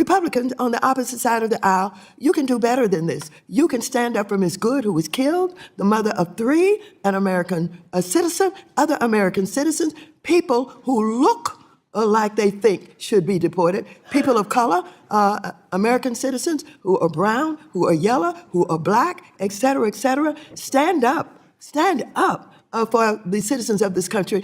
Republicans on the opposite side of the aisle, you can do better than this. You can stand up for Ms. Good, who was killed, the mother of three, an American citizen, other American citizens, people who look like they think should be deported, people of color, American citizens who are brown, who are yellow, who are black, et cetera, et cetera. Stand up for the citizens of this country.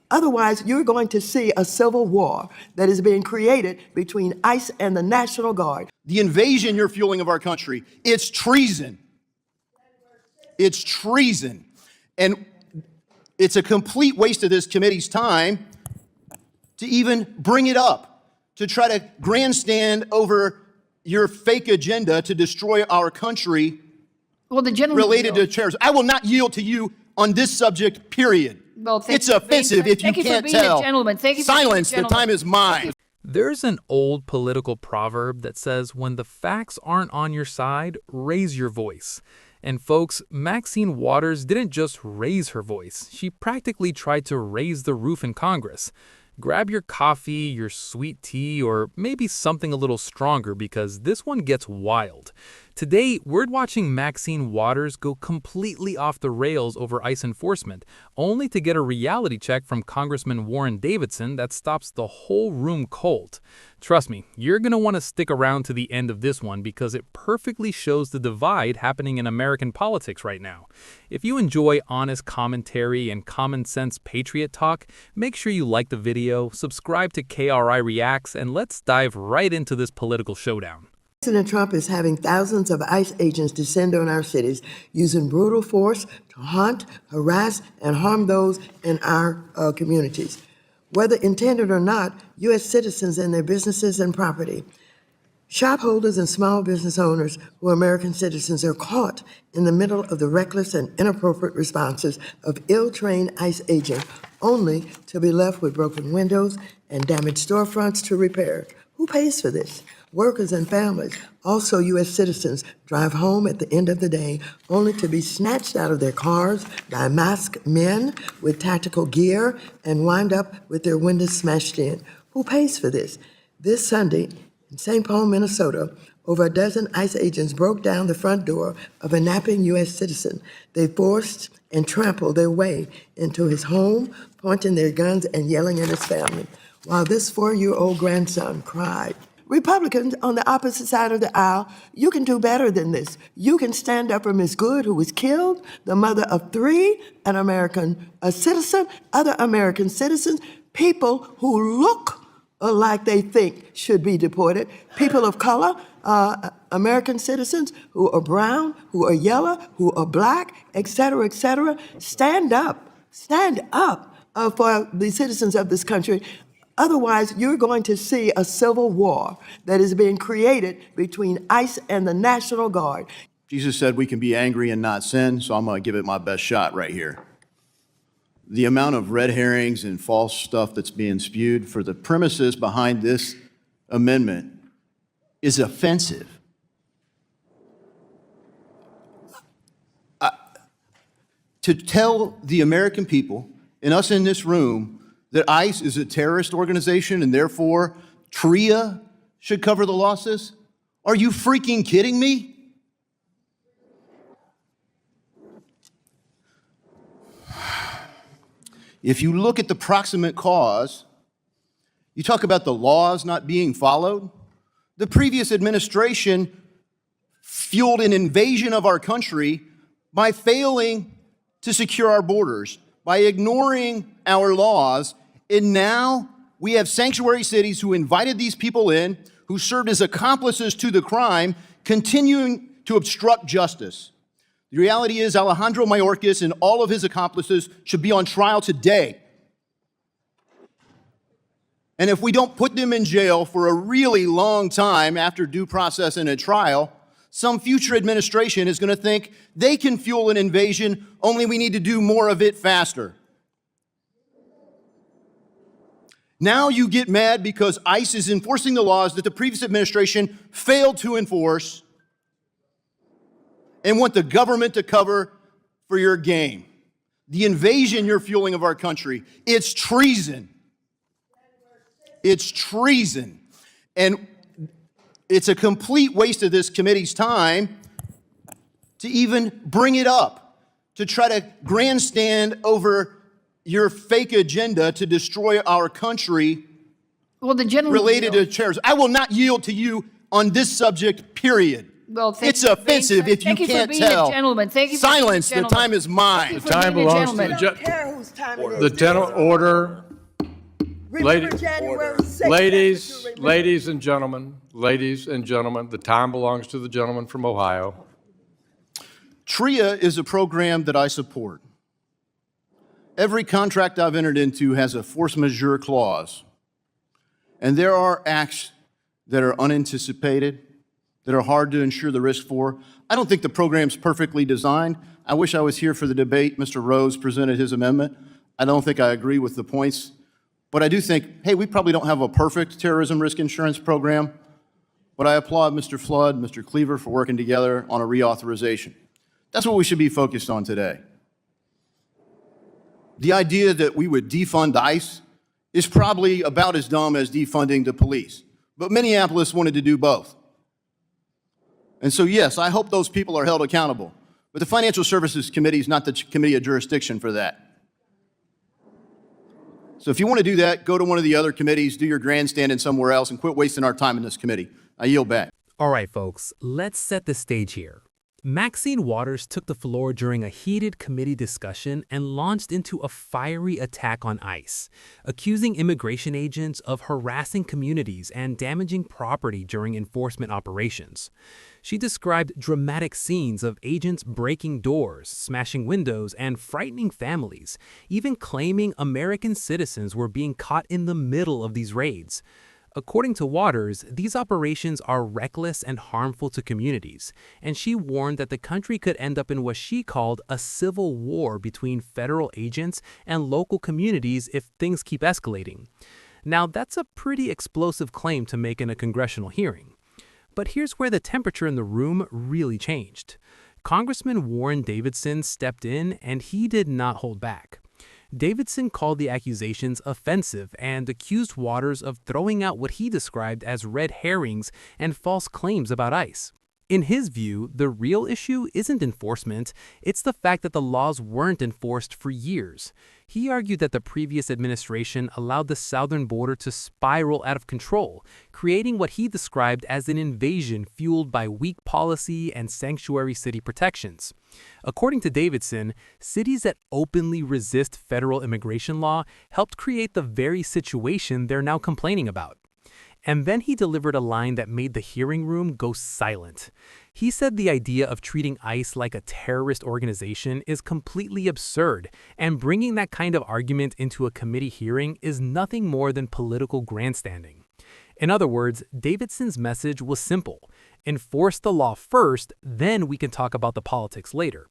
Otherwise, you're going to see a civil war that is being created between ICE and the National Guard. The invasion you're fueling of our country, it's treason. It's treason. And it's a complete waste of this committee's time to even bring it up, to try to grandstand over your fake agenda to destroy our country related to terrorism. I will not yield to you on this subject, period. Well, it's offensive if you can't tell. Silence, the time is mine. There's an old political proverb that says when the facts aren't on your side, raise your voice. And folks, Maxine Waters didn't just raise her voice. She practically tried to raise the roof in Congress. Grab your coffee, your sweet tea, or maybe something a little stronger because this one gets wild. Today, we're watching Maxine Waters go completely off the rails over ICE enforcement, only to get a reality check from Congressman Warren Davidson that stops the whole room cold. Trust me, you're going to want to stick around to the end of this one because it perfectly shows the divide happening in American politics right now. If you enjoy honest commentary and common sense patriot talk, make sure you like the video, subscribe to KRI Reacts, and let's dive right into this political showdown. President Trump is having thousands of ICE agents descend on our cities, using brutal force to hunt, harass, and harm those in our communities. Whether intended or not, U.S. citizens and their businesses and property, shop holders and small business owners who are American citizens are caught in the middle of the reckless and inappropriate responses of ill-trained ICE agents, only to be left with broken windows and damaged storefronts to repair. Who pays for this? Workers and families, also U.S. citizens, drive home at the end of the day only to be snatched out of their cars by masked men with tactical gear and wind up with their windows smashed in. Who pays for this? This Sunday, in St. Paul, Minnesota, over a dozen ICE agents broke down the front door of a napping U.S. citizen. They forced and trampled their way into his home, pointing their guns and yelling at his family, while this 4-year-old grandson cried. Republicans on the opposite side of the aisle, you can do better than this. You can stand up for Ms. Good, who was killed, the mother of three, an American citizen, other American citizens, people who look like they think should be deported, people of color, American citizens who are brown, who are yellow, who are black, et cetera, et cetera. Stand up for the citizens of this country. Otherwise, you're going to see a civil war that is being created between ICE and the National Guard. Jesus said we can be angry and not sin, so I'm going to give it my best shot right here. The amount of red herrings and false stuff that's being spewed for the premises behind this amendment is offensive. To tell the American people and us in this room that ICE is a terrorist organization and therefore TRIA should cover the losses? Are you freaking kidding me? If you look at the proximate cause, you talk about the laws not being followed. The previous administration fueled an invasion of our country by failing to secure our borders, by ignoring our laws, and now we have sanctuary cities who invited these people in, who served as accomplices to the crime, continuing to obstruct justice. The reality is Alejandro Mayorkas and all of his accomplices should be on trial today. And if we don't put them in jail for a really long time after due process and a trial, some future administration is going to think they can fuel an invasion, only we need to do more of it faster. Now you get mad because ICE is enforcing the laws that the previous administration failed to enforce and want the government to cover for your game. The invasion you're fueling of our country, it's treason. It's treason. And it's a complete waste of this committee's time to even bring it up, to try to grandstand over your fake agenda to destroy our country. Well, the gentleman related to terrorism. I will not yield to you on this subject, period. Well, thank it's you for offensive being- if you thank you for can't being a tell. gentleman. Thank you for being a Silence, the gentleman. time is mine. Thank you The time for being a belongs to the gentleman. Care whose time it The is. general order, Remember lady- January 2nd. ladies and gentlemen, the time belongs to the gentleman from Ohio. TRIA is a program that I support. Every contract I've entered into has a force majeure clause. And there are acts that are unanticipated, that are hard to insure the risk for. I don't think the program's perfectly designed. I wish I was here for the debate. Mr. Rose presented his amendment. I don't think I agree with the points. But I do think, hey, we probably don't have a perfect terrorism risk insurance program. But I applaud Mr. Flood, Mr. Cleaver for working together on a reauthorization. That's what we should be focused on today. The idea that we would defund ICE is probably about as dumb as defunding the police. But Minneapolis wanted to do both. And so, yes, I hope those people are held accountable. But the Financial Services Committee is not the committee of jurisdiction for that. So if you want to do that, go to one of the other committees, do your grandstanding somewhere else, and quit wasting our time in this committee. I yield back. All right, folks, let's set the stage here. Maxine Waters took the floor during a heated committee discussion and launched into a fiery attack on ICE, accusing immigration agents of harassing communities and damaging property during enforcement operations. She described dramatic scenes of agents breaking doors, smashing windows, and frightening families, even claiming American citizens were being caught in the middle of these raids. According to Waters, these operations are reckless and harmful to communities, and she warned that the country could end up in what she called a civil war between federal agents and local communities if things keep escalating. Now, that's a pretty explosive claim to make in a congressional hearing. But here's where the temperature in the room really changed. Congressman Warren Davidson stepped in, and he did not hold back. Davidson called the accusations offensive and accused Waters of throwing out what he described as red herrings and false claims about ICE. In his view, the real issue isn't enforcement, it's the fact that the laws weren't enforced for years. He argued that the previous administration allowed the southern border to spiral out of control, creating what he described as an invasion fueled by weak policy and sanctuary city protections. According to Davidson, cities that openly resist federal immigration law helped create the very situation they're now complaining about. And then he delivered a line that made the hearing room go silent. He said the idea of treating ICE like a terrorist organization is completely absurd, and bringing that kind of argument into a committee hearing is nothing more than political grandstanding. In other words, Davidson's message was simple: enforce the law first, then we can talk about the politics later.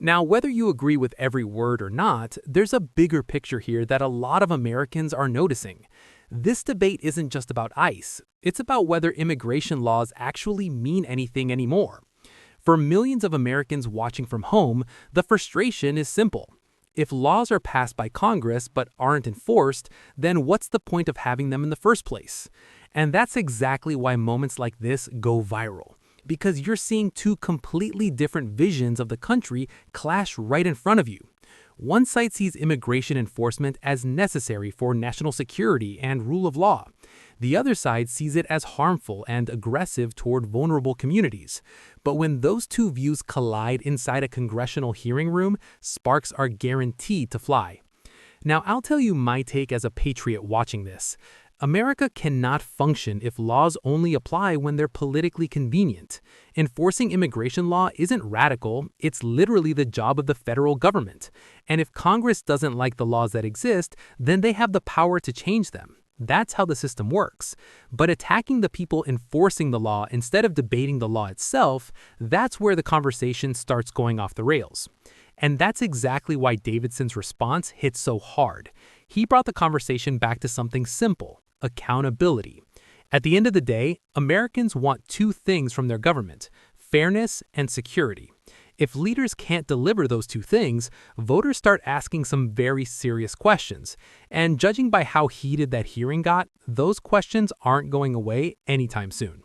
Now, whether you agree with every word or not, there's a bigger picture here that a lot of Americans are noticing. This debate isn't just about ICE, it's about whether immigration laws actually mean anything anymore. For millions of Americans watching from home, the frustration is simple. If laws are passed by Congress but aren't enforced, then what's the point of having them in the first place? And that's exactly why moments like this go viral. Because you're seeing two completely different visions of the country clash right in front of you. One side sees immigration enforcement as necessary for national security and rule of law. The other side sees it as harmful and aggressive toward vulnerable communities. But when those two views collide inside a congressional hearing room, sparks are guaranteed to fly. Now, I'll tell you my take as a patriot watching this. America cannot function if laws only apply when they're politically convenient. Enforcing immigration law isn't radical, it's literally the job of the federal government. And if Congress doesn't like the laws that exist, then they have the power to change them. That's how the system works. But attacking the people enforcing the law instead of debating the law itself, that's where the conversation starts going off the rails. And that's exactly why Davidson's response hit so hard. He brought the conversation back to something simple: accountability. At the end of the day, Americans want two things from their government: fairness and security. If leaders can't deliver those two things, voters start asking some very serious questions. And judging by how heated that hearing got, those questions aren't going away anytime soon.